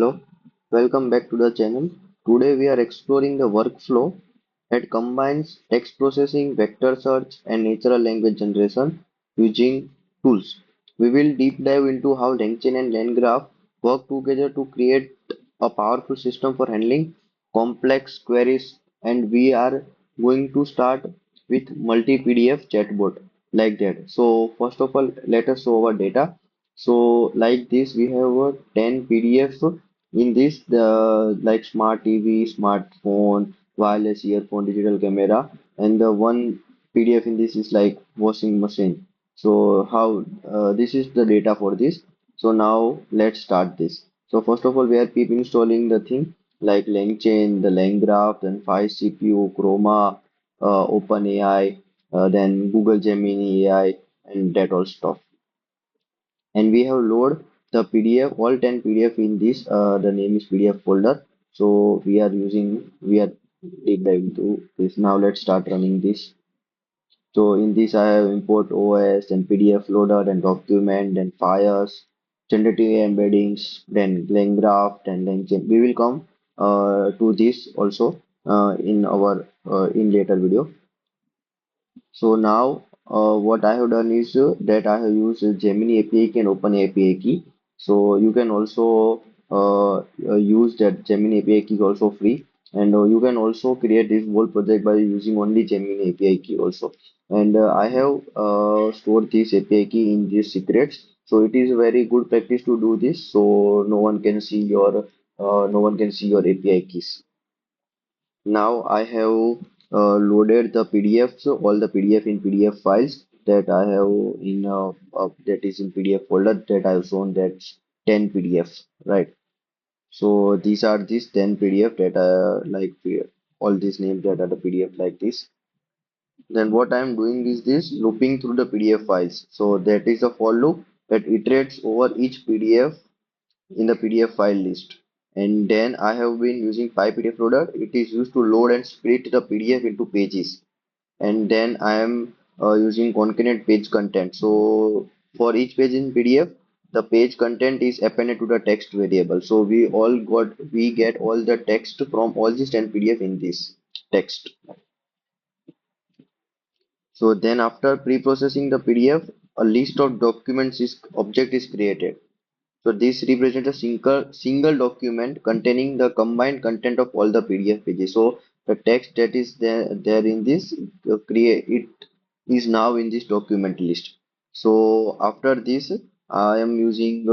Hello, welcome back to the channel. Today we are exploring the workflow that combines text processing, vector search, and natural language generation using tools. We will deep dive into how LangChain and LangGraph work together to create a powerful system for handling complex queries, and we are going to start with multi-PDF chatbot like that. So first of all, let us show our data. So like this, we have a 10 PDF in this, the like smart TV, smartphone, wireless earphone, digital camera, and the one PDF in this is like washing machine. So how this is the data for this. So now let's start this. So first of all, we are keep installing the thing like LangChain, the LangGraph, then FAISS CPU, Chroma, OpenAI, then Google Gemini AI, and that all stuff. And we have load the PDF, all 10 PDF in this. The name is PDF folder. So we are deep dive into this. Now let's start running this. So in this I have import OS and PDF loader and document and files, generative embeddings, then LangGraph and LangChain. We will come to this also in our in later video. So now what I have done is that I have used Gemini API key and Open API key. So you can also use that Gemini API key is also free, and you can also create this whole project by using only Gemini API key also. And I have stored this API key in these secrets. So it is a very good practice to do this. So no one can see your API keys. Now I have loaded the PDFs, all the PDF in PDF files that I have in that is in PDF folder that I have shown that's 10 PDFs, right? So these 10 PDF that are like all these names that are the PDF like this. Then what I am doing is this looping through the PDF files. So that is a for loop that iterates over each PDF in the PDF file list. And then I have been using PyPDF loader. It is used to load and split the PDF into pages. And then I am using concurrent page content. So for each page in PDF, the page content is appended to the text variable. So we get all the text from all these 10 PDF in this text. So then after pre-processing the PDF, a list of documents is object is created. So this represents a single document containing the combined content of all the PDF pages. So the text that is there in this create it is now in this document list. So after this, I am using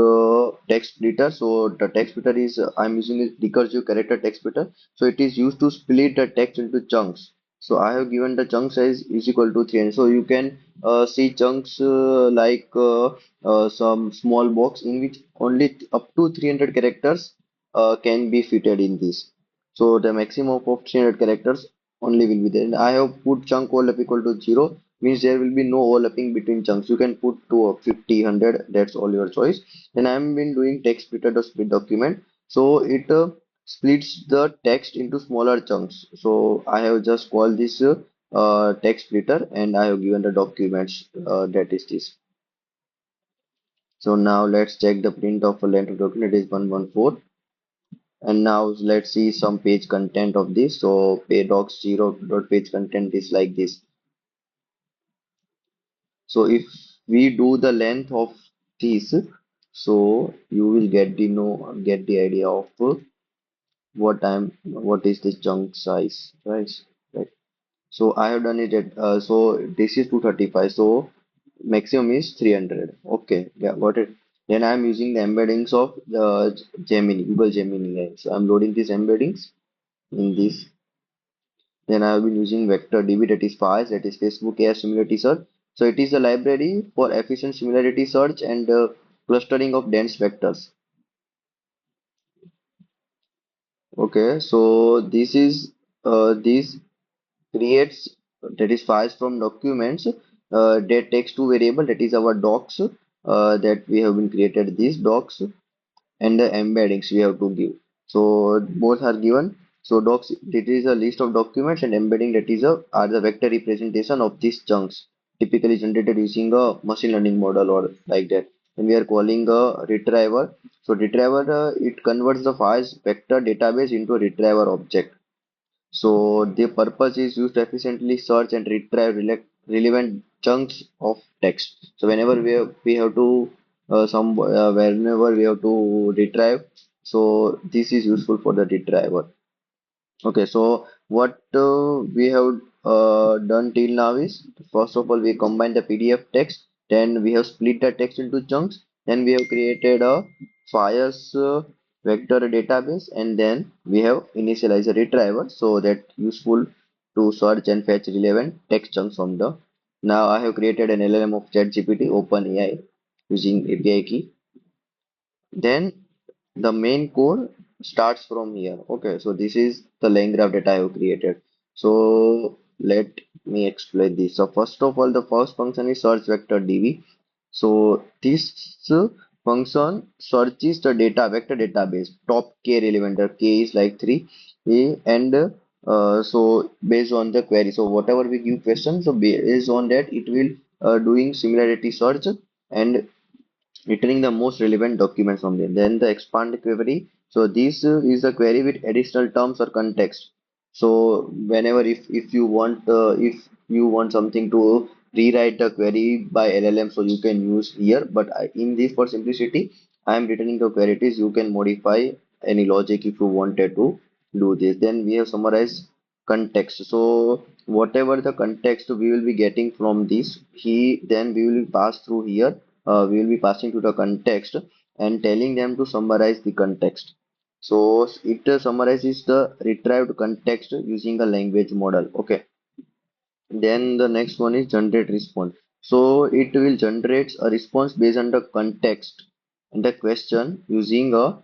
text splitter. So the text splitter is I'm using a recursive character text splitter. So it is used to split the text into chunks. So I have given the chunk size is equal to 300. So you can see chunks some small box in which only up to 300 characters can be fitted in this. So the maximum of 300 characters only will be there. And I have put chunk overlap equal to 0 means there will be no overlapping between chunks. You can put to 50, 100, that's all your choice. And I have been doing text splitter to split document. So it splits the text into smaller chunks. So I have just called this text splitter and I have given the documents that is this. So now let's check the print of a length of document is 114. And now let's see some page content of this. So page docs 0 dot page content is like this. So if we do the length of this, so you will get the idea of what is this chunk size, right? Right. So I have done it at so this is 235. So maximum is 300. Okay, yeah, got it. Then I'm using the embeddings of the Gemini, Google Gemini. Right? So I'm loading these embeddings in this. Then I have been using vector DB that is FAISS, that is Facebook AI Similarity Search. So it is a library for efficient similarity search and clustering of dense vectors. Okay, so this creates that is files from documents that takes two variable that is our docs that we have been created these docs and the embeddings we have to give. So both are given. So docs it is a list of documents and embedding that is a are the vector representation of these chunks typically generated using a machine learning model or like that. and we are calling a retriever. So retriever, it converts the FAISS vector database into a retriever object. So the purpose is used to efficiently search and retrieve relevant chunks of text. So whenever we have to whenever we have to retrieve, so this is useful for the retriever. Okay, so what we have done till now is, first of all we combine the PDF text, then we have split the text into chunks, then we have created a FAISS vector database, and then we have initialized a retriever so that useful to search and fetch relevant text chunks from the. Now I have created an LLM of ChatGPT OpenAI using API key. Then the main code starts from here. Okay, so this is the line graph that I have created. So let me explain this. So first of all, the first function is search vector db. So this function searches the data vector database top k relevant. The k is like 3, and so based on the query, so whatever we give question, so based on that it will doing similarity search and returning the most relevant documents from them. Then the expand query. So this is a query with additional terms or context. So whenever if you want something to rewrite the query by LLM, so you can use here. But in this, for simplicity, I am returning the queries. You can modify any logic if you wanted to do this. Then we have summarized context. So whatever the context we will be getting from this, then we will pass through here. We will be passing to the context and telling them to summarize the context. So it summarizes the retrieved context using a language model. Okay. Then the next one is generate response. So it will generate a response based on the context and the question using a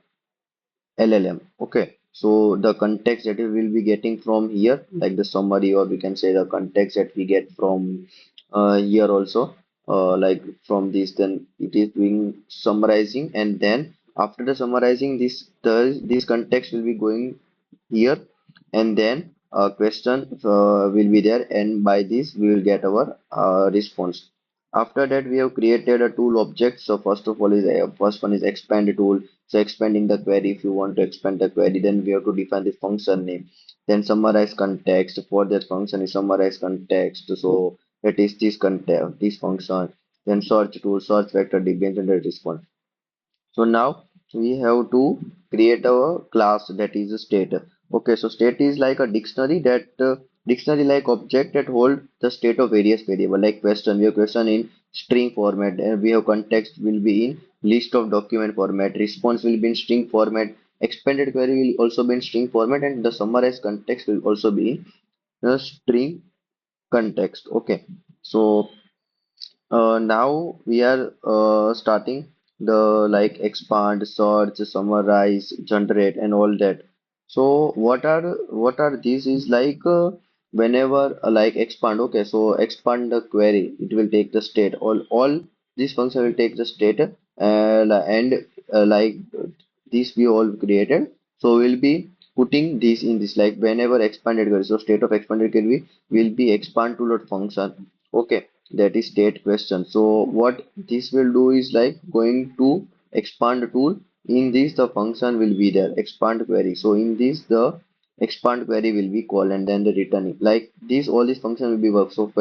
LLM. Okay, so the context that we will be getting from here, like the summary, or we can say the context that we get from here also, like from this, then it is doing summarizing, and then after the summarizing, this context will be going here, and then a question will be there, and by this we will get our response. After that, we have created a tool object. So first of all is first one is expand tool. So expanding the query, if you want to expand the query, then we have to define the function name. Then summarize context. For that function is summarize context. So it is this context, this function. Then search tool, search vector, depends on the response. So now we have to create a class that is a state. Okay, so state is like a dictionary, that dictionary like object that hold the state of various variable. Like question, we have question in string format, and we have context will be in list of document format. Response will be in string format. Expanded query will also be in string format, and the summarized context will also be in string context. Okay, so now we are starting the like expand, search, summarize, generate, and all that. So what are these is like whenever like expand. Okay, so expand the query, it will take the state. All this function will take the state, and like this we all created. So we'll be putting this in this, like whenever expanded query. So state of expanded query will be expand to load function. Okay, that is state question. So what this will do is like going to expand tool. In this the function will be there, expand query. So in this the expand query will be called, and then the returning, like this all these function will be work. So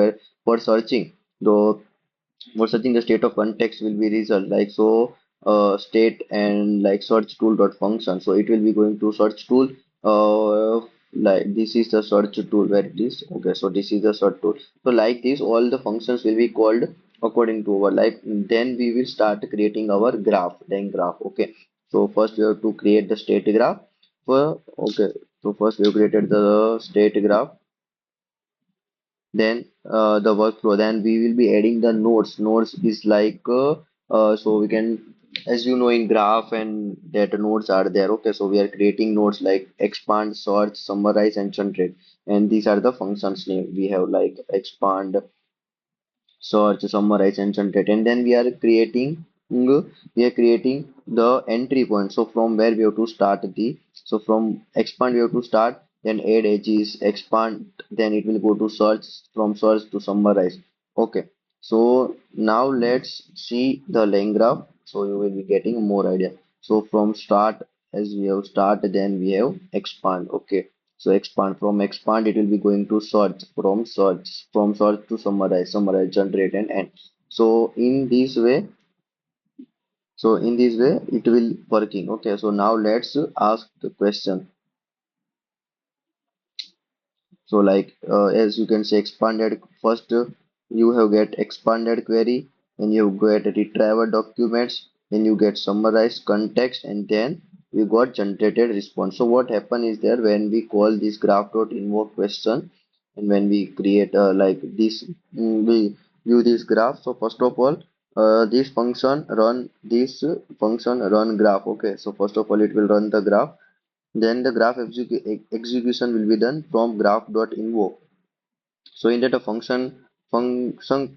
for searching the for searching the state of context will be result, like so state and like search tool dot function. So it will be going to search tool, like this is the search tool where it is. Okay, so this is the search tool. So like this all the functions will be called according to our, like then we will start creating our graph, then graph. Okay, so first we have to create the state graph for. Okay, so first we have created the state graph, then the workflow, then we will be adding the nodes is like so we can, as you know, in graph and data nodes are there. Okay, so we are creating nodes like expand, search, summarize, and generate, and these are the functions name we have, like expand, search, summarize, and generate. And then we are creating the entry point. So from where we have to start the, so from expand we have to start, then add edges, expand, then it will go to search, from search to summarize. Okay, so now let's see the line graph. So you will be getting more idea. So from start, as we have start, then we have expand. Okay. So expand, from expand it will be going to search, from search to summarize, generate and end. So in this way, it will working. Okay. So now let's ask the question. So like as you can say expanded, first you have get expanded query, and you get retrieval documents, then you get summarized context, and then you got generated response. So what happen is there when we call this graph.invoke question, and when we create like this, we view this graph. So first of all, this function run graph. Okay, so first of all it will run the graph, then the graph execution will be done from graph.invoke. So in that a function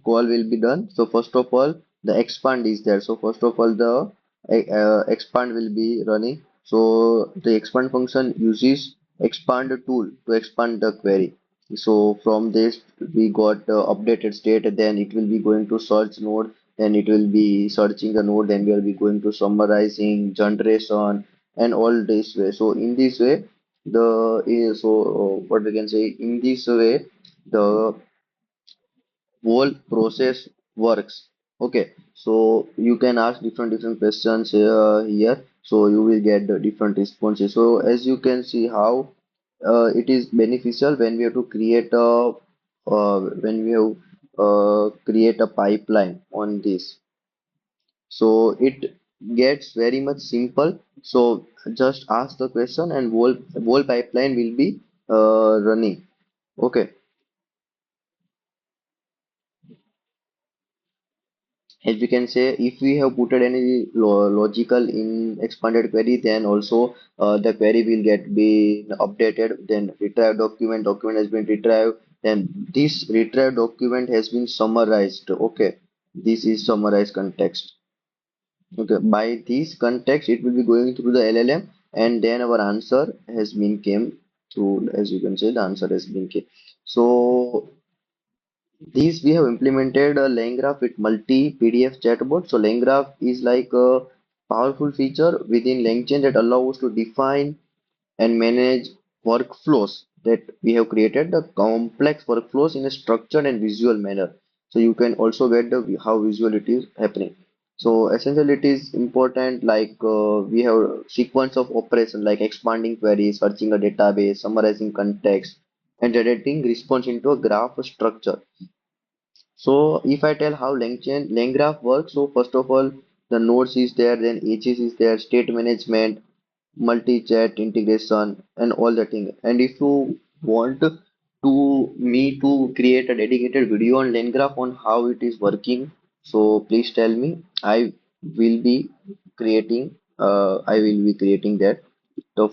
call will be done. So first of all the expand is there. So first of all the expand will be running. So the expand function uses expand tool to expand the query. So from this we got updated state, then it will be going to search node, then it will be searching the node, then we will be going to summarizing, generation, and all this way. So in this way what we can say, in this way the whole process works. Okay, so you can ask different questions here, so you will get the different responses. So as you can see how it is beneficial when we have to create a create a pipeline on this. So it gets very much simple. So just ask the question and whole pipeline will be running. Okay, as we can say, if we have put any logical in expanded query, then also the query will get be updated. Then retrieve document has been retrieved, then this retrieve document has been summarized. Okay, this is summarized context. Okay, by this context it will be going through the LLM, and then our answer has been came through. As you can say, the answer has been came. So these we have implemented a LangGraph with multi PDF chatbot. So LangGraph is like a powerful feature within LangChain that allows us to define and manage workflows that we have created the complex workflows in a structured and visual manner. So you can also get the how visual it is happening. So essentially it is important like we have sequence of operation like expanding queries, searching a database, summarizing context, and generating response into a graph structure. So if I tell how LangGraph works, so first of all, the nodes is there, then edges is there, state management, multi-chat integration, and all the thing. And if you want to create a dedicated video on LangGraph on how it is working, so please tell me. Will be I will be creating that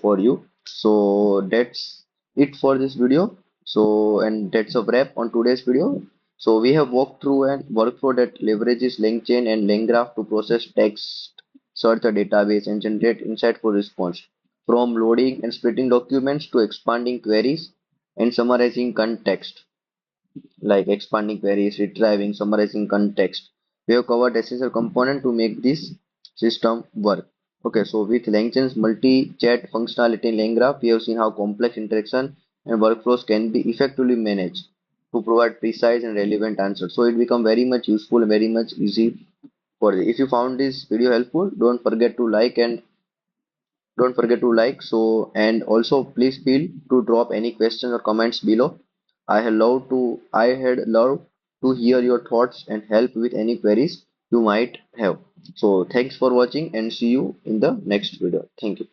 for you. So that's it for this video. So and that's a wrap on today's video. So we have walked through a workflow that leverages LangChain and LangGraph to process text, search a database, and generate insightful response. From loading and splitting documents to expanding queries and summarizing context, like expanding queries, retrieving, summarizing context. We have covered essential component to make this system work. Okay, so with LangChain's multi-chat functionality in LangGraph, we have seen how complex interaction and workflows can be effectively managed to provide precise and relevant answers. So it become very much useful, very much easy for you. If you found this video helpful, don't forget to like. So and also please feel to drop any questions or comments below. I had loved to hear your thoughts and help with any queries you might have. So thanks for watching and see you in the next video. Thank you.